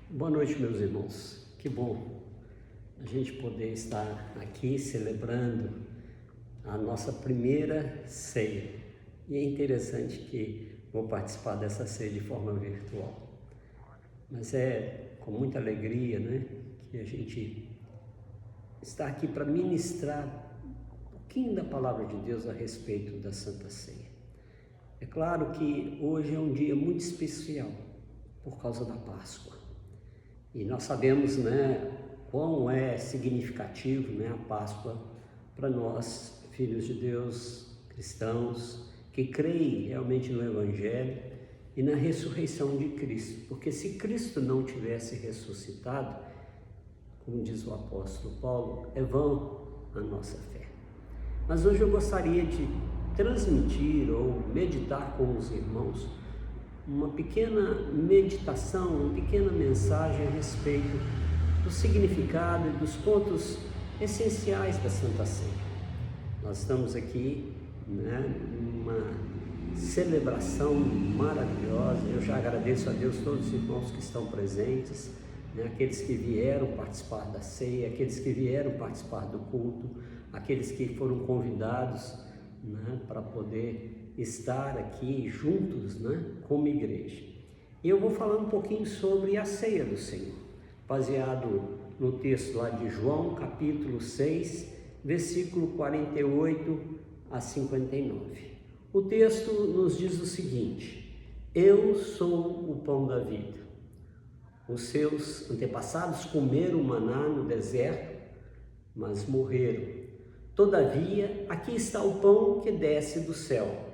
Boa noite, meus irmãos. Que bom a gente poder estar aqui celebrando a nossa primeira ceia. E é interessante que vou participar dessa ceia de forma virtual. Mas é com muita alegria, né, que a gente está aqui para ministrar um pouquinho da palavra de Deus a respeito da Santa Ceia. É claro que hoje é um dia muito especial por causa da Páscoa. E nós sabemos, né, quão é significativo, né, a Páscoa para nós, filhos de Deus, cristãos, que creem realmente no Evangelho e na ressurreição de Cristo. Porque se Cristo não tivesse ressuscitado, como diz o apóstolo Paulo, é vã a nossa fé. Mas hoje eu gostaria de transmitir ou meditar com os irmãos uma pequena meditação, uma pequena mensagem a respeito do significado e dos pontos essenciais da Santa Ceia. Nós estamos aqui, né, numa celebração maravilhosa. Eu já agradeço a Deus todos os irmãos que estão presentes, né, aqueles que vieram participar da ceia, aqueles que vieram participar do culto, aqueles que foram convidados, né, para poder estar aqui juntos, né, como igreja. E eu vou falar um pouquinho sobre a ceia do Senhor, baseado no texto lá de João, capítulo 6, versículo 48 a 59. O texto nos diz o seguinte: eu sou o pão da vida. Os seus antepassados comeram maná no deserto, mas morreram. Todavia, aqui está o pão que desce do céu,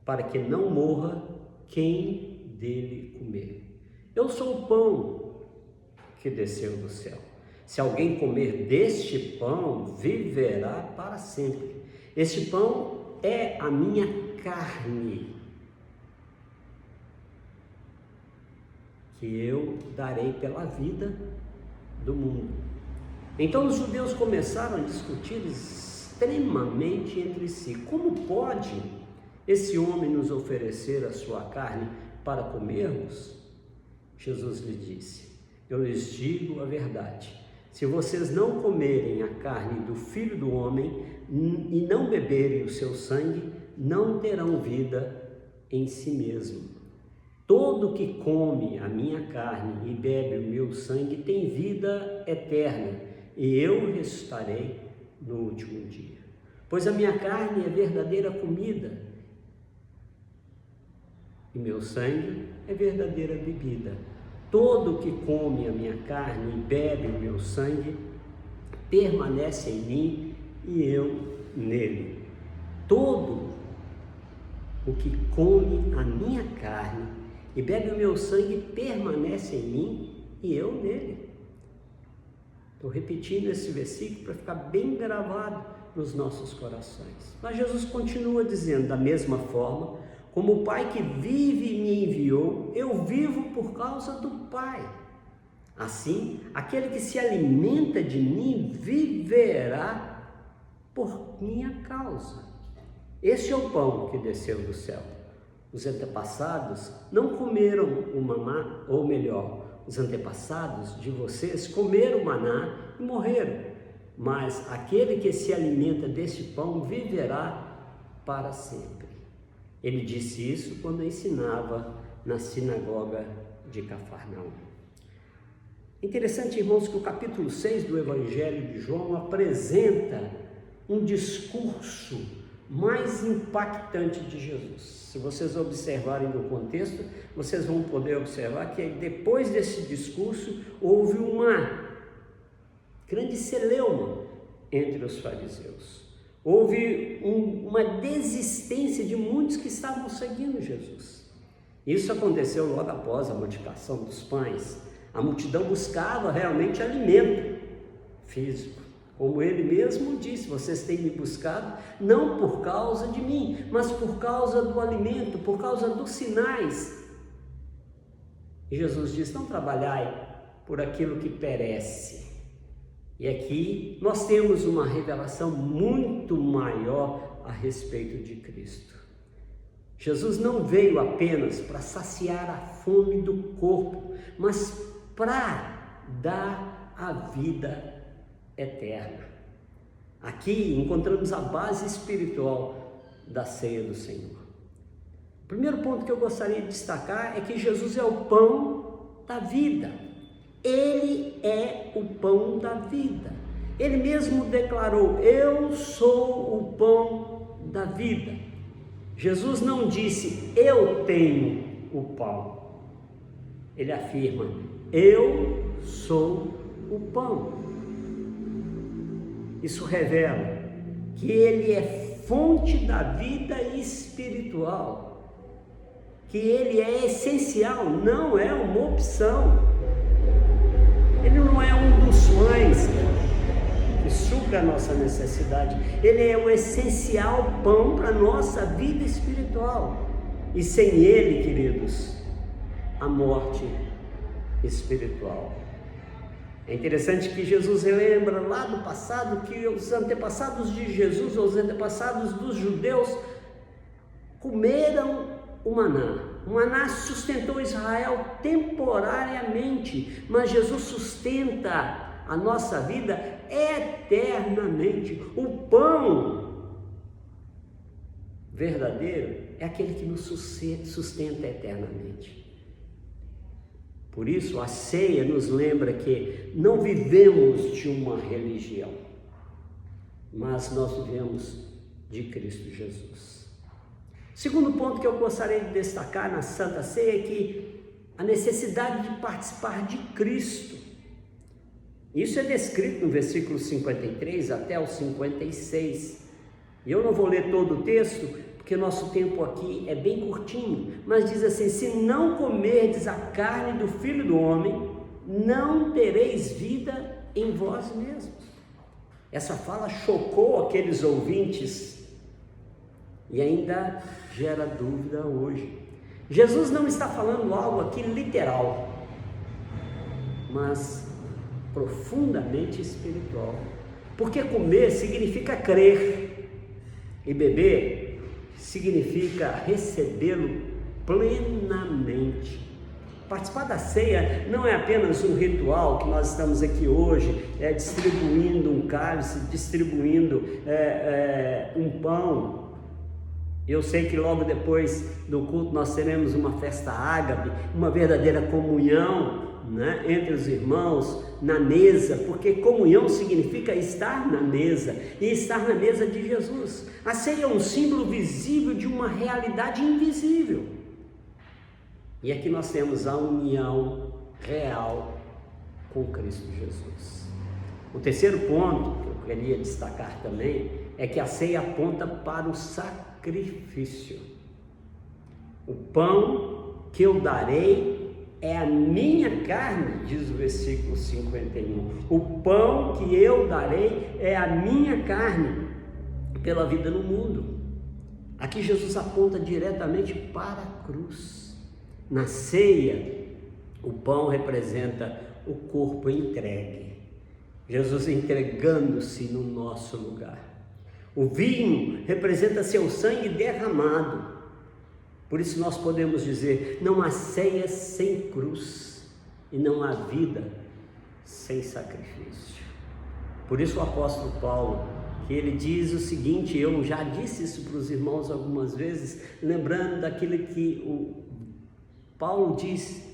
para que não morra quem dele comer. Eu sou o pão que desceu do céu. Se alguém comer deste pão, viverá para sempre. Este pão é a minha carne, que eu darei pela vida do mundo. Então os judeus começaram a discutir extremamente entre si: como pode esse homem nos oferecer a sua carne para comermos? Jesus lhe disse: eu lhes digo a verdade, se vocês não comerem a carne do Filho do Homem e não beberem o seu sangue, não terão vida em si mesmo. Todo que come a minha carne e bebe o meu sangue tem vida eterna, e eu ressuscitarei no último dia. Pois a minha carne é verdadeira comida, e meu sangue é verdadeira bebida. Todo que come a minha carne e bebe o meu sangue permanece em mim e eu nele. Todo o que come a minha carne e bebe o meu sangue permanece em mim e eu nele. Estou repetindo esse versículo para ficar bem gravado nos nossos corações. Mas Jesus continua dizendo: da mesma forma, como o Pai que vive e me enviou, eu vivo por causa do Pai. Assim, aquele que se alimenta de mim viverá por minha causa. Este é o pão que desceu do céu. Os antepassados não comeram o maná, ou melhor, os antepassados de vocês comeram o maná e morreram. Mas aquele que se alimenta deste pão viverá para sempre. Ele disse isso quando ensinava na sinagoga de Cafarnaum. Interessante, irmãos, que o capítulo 6 do Evangelho de João apresenta um discurso mais impactante de Jesus. Se vocês observarem no contexto, vocês vão poder observar que depois desse discurso houve uma grande celeuma entre os fariseus. Houve uma desistência de muitos que estavam seguindo Jesus. Isso aconteceu logo após a multiplicação dos pães. A multidão buscava realmente alimento físico. Como ele mesmo disse: vocês têm me buscado não por causa de mim, mas por causa do alimento, por causa dos sinais. E Jesus diz: não trabalhai por aquilo que perece. E aqui nós temos uma revelação muito maior a respeito de Cristo. Jesus não veio apenas para saciar a fome do corpo, mas para dar a vida eterna. Aqui encontramos a base espiritual da ceia do Senhor. O primeiro ponto que eu gostaria de destacar é que Jesus é o pão da vida. Ele é o pão da vida. Ele mesmo declarou: eu sou o pão da vida. Jesus não disse: eu tenho o pão. Ele afirma: eu sou o pão. Isso revela que ele é fonte da vida espiritual, que ele é essencial, não é uma opção. Ele não é um dos pães que supra a nossa necessidade. Ele é o essencial pão para a nossa vida espiritual. E sem ele, queridos, a morte espiritual. É interessante que Jesus relembra lá do passado que os antepassados de Jesus, os antepassados dos judeus, comeram o maná. O maná sustentou Israel temporariamente, mas Jesus sustenta a nossa vida eternamente. O pão verdadeiro é aquele que nos sustenta eternamente. Por isso, a ceia nos lembra que não vivemos de uma religião, mas nós vivemos de Cristo Jesus. Segundo ponto que eu gostaria de destacar na Santa Ceia é que a necessidade de participar de Cristo. Isso é descrito no versículo 53 até o 56. E eu não vou ler todo o texto, porque nosso tempo aqui é bem curtinho, mas diz assim: se não comerdes a carne do Filho do Homem, não tereis vida em vós mesmos. Essa fala chocou aqueles ouvintes e ainda gera dúvida hoje. Jesus não está falando algo aqui literal, mas profundamente espiritual, porque comer significa crer e beber significa recebê-lo plenamente. Participar da ceia não é apenas um ritual que nós estamos aqui hoje distribuindo um cálice, distribuindo um pão. Eu sei que logo depois do culto nós teremos uma festa ágape, uma verdadeira comunhão, né, entre os irmãos, na mesa, porque comunhão significa estar na mesa, e estar na mesa de Jesus. A ceia é um símbolo visível de uma realidade invisível. E aqui nós temos a união real com Cristo Jesus. O terceiro ponto que eu queria destacar também é que a ceia aponta para o sacrifício. O pão que eu darei é a minha carne, diz o versículo 51. O pão que eu darei é a minha carne pela vida no mundo. Aqui Jesus aponta diretamente para a cruz. Na ceia, o pão representa o corpo entregue, Jesus entregando-se no nosso lugar. O vinho representa seu sangue derramado. Por isso nós podemos dizer: não há ceia sem cruz e não há vida sem sacrifício. Por isso o apóstolo Paulo, que ele diz o seguinte, eu já disse isso para os irmãos algumas vezes, lembrando daquilo que o Paulo diz: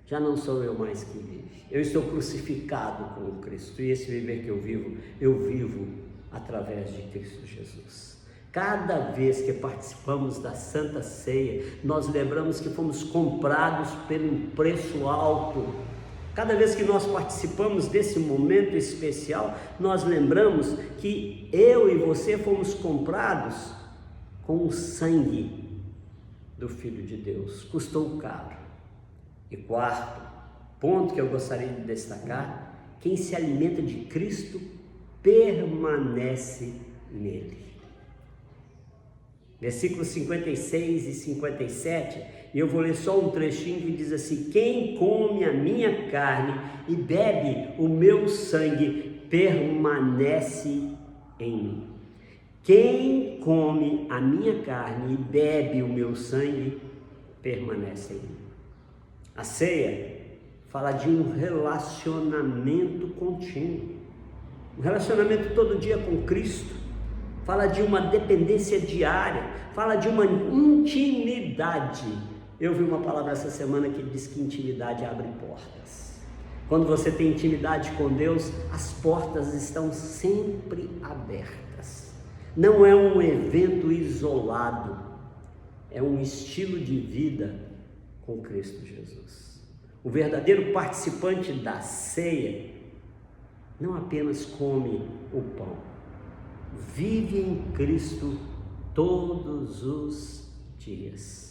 já não sou eu mais que vive, eu estou crucificado com Cristo, e esse viver que eu vivo através de Cristo Jesus. Cada vez que participamos da Santa Ceia, nós lembramos que fomos comprados por um preço alto. Cada vez que nós participamos desse momento especial, nós lembramos que eu e você fomos comprados com o sangue do Filho de Deus. Custou caro. E quarto ponto que eu gostaria de destacar: quem se alimenta de Cristo permanece nele. Versículos 56 e 57, e eu vou ler só um trechinho que diz assim: quem come a minha carne e bebe o meu sangue permanece em mim. Quem come a minha carne e bebe o meu sangue permanece em mim. A ceia fala de um relacionamento contínuo, um relacionamento todo dia com Cristo, fala de uma dependência diária, fala de uma intimidade. Eu vi uma palavra essa semana que diz que intimidade abre portas. Quando você tem intimidade com Deus, as portas estão sempre abertas. Não é um evento isolado, é um estilo de vida com Cristo Jesus. O verdadeiro participante da ceia não apenas come o pão, vive em Cristo todos os dias.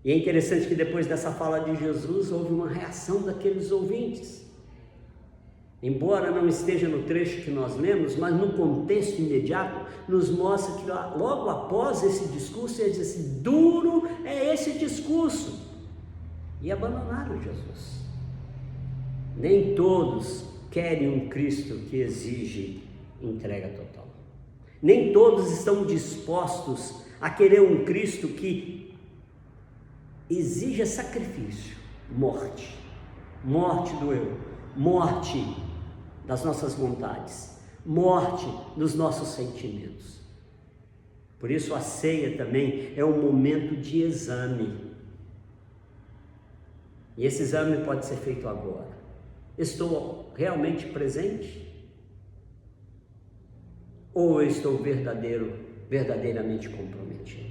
E é interessante que depois dessa fala de Jesus, houve uma reação daqueles ouvintes. Embora não esteja no trecho que nós lemos, mas no contexto imediato, nos mostra que logo após esse discurso, ele diz assim: duro é esse discurso. E abandonaram Jesus. Nem todos querem um Cristo que exige entrega total. Nem todos estão dispostos a querer um Cristo que exija sacrifício, morte do eu, morte das nossas vontades, morte dos nossos sentimentos. Por isso a ceia também é um momento de exame. E esse exame pode ser feito agora. Estou realmente presente? Ou eu estou verdadeiramente comprometido?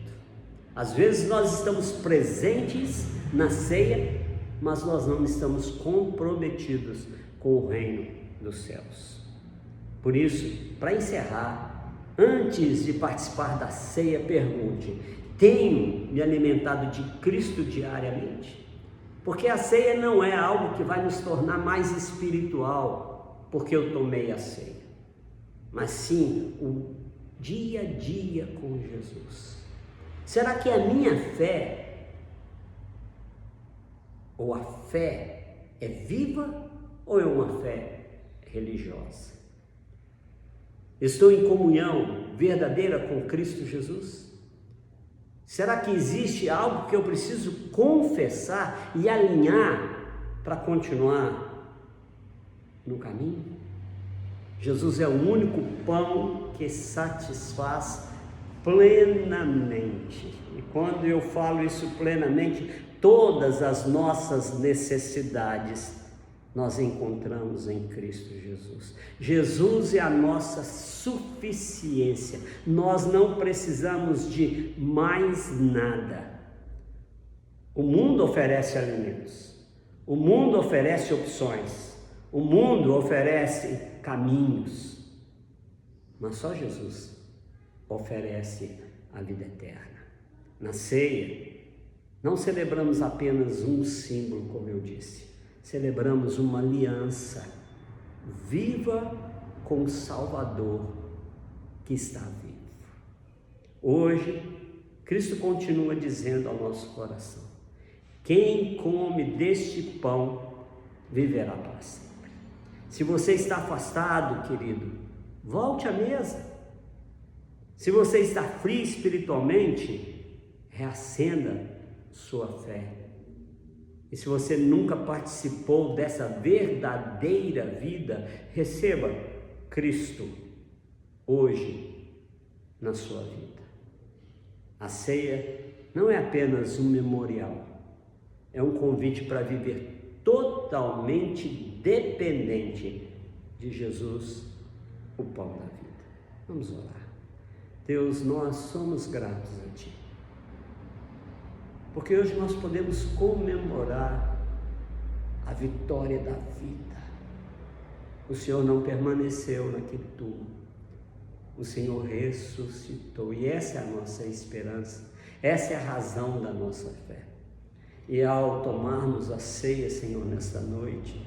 Às vezes nós estamos presentes na ceia, mas nós não estamos comprometidos com o reino dos céus. Por isso, para encerrar, antes de participar da ceia, pergunte: tenho me alimentado de Cristo diariamente? Porque a ceia não é algo que vai nos tornar mais espiritual porque eu tomei a ceia, mas sim o dia a dia com Jesus. Será que a minha fé, ou a fé, é viva ou é uma fé religiosa? Estou em comunhão verdadeira com Cristo Jesus? Será que existe algo que eu preciso confessar e alinhar para continuar no caminho? Jesus é o único pão que satisfaz plenamente. E quando eu falo isso plenamente, todas as nossas necessidades nós encontramos em Cristo Jesus. Jesus é a nossa suficiência. Nós não precisamos de mais nada. O mundo oferece alimentos. O mundo oferece opções. O mundo oferece caminhos. Mas só Jesus oferece a vida eterna. Na ceia, não celebramos apenas um símbolo, como eu disse. Celebramos uma aliança viva com o Salvador que está vivo. Hoje, Cristo continua dizendo ao nosso coração: quem come deste pão viverá para sempre. Se você está afastado, querido, volte à mesa. Se você está frio espiritualmente, reacenda sua fé. E se você nunca participou dessa verdadeira vida, receba Cristo hoje na sua vida. A ceia não é apenas um memorial, é um convite para viver totalmente dependente de Jesus, o pão da vida. Vamos orar. Deus, nós somos gratos a Ti, porque hoje nós podemos comemorar a vitória da vida. O Senhor não permaneceu naquele túmulo, o Senhor ressuscitou, e essa é a nossa esperança, essa é a razão da nossa fé. E ao tomarmos a ceia, Senhor, nesta noite,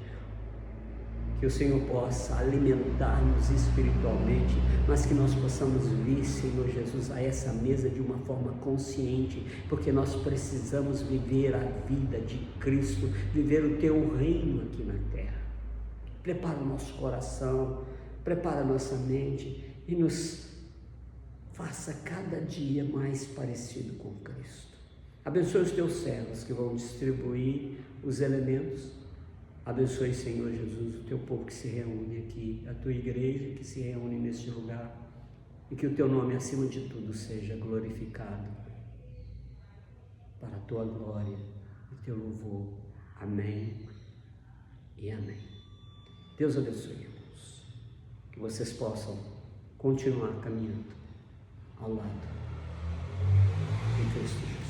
que o Senhor possa alimentar-nos espiritualmente, mas que nós possamos vir, Senhor Jesus, a essa mesa de uma forma consciente, porque nós precisamos viver a vida de Cristo, viver o Teu reino aqui na terra. Prepara o nosso coração, prepara a nossa mente e nos faça cada dia mais parecido com Cristo. Abençoe os Teus servos que vão distribuir os elementos. Abençoe, Senhor Jesus, o teu povo que se reúne aqui, a tua igreja que se reúne neste lugar, e que o teu nome, acima de tudo, seja glorificado para a tua glória e teu louvor. Amém e amém. Deus abençoe, irmãos. Que vocês possam continuar caminhando ao lado de Cristo Jesus.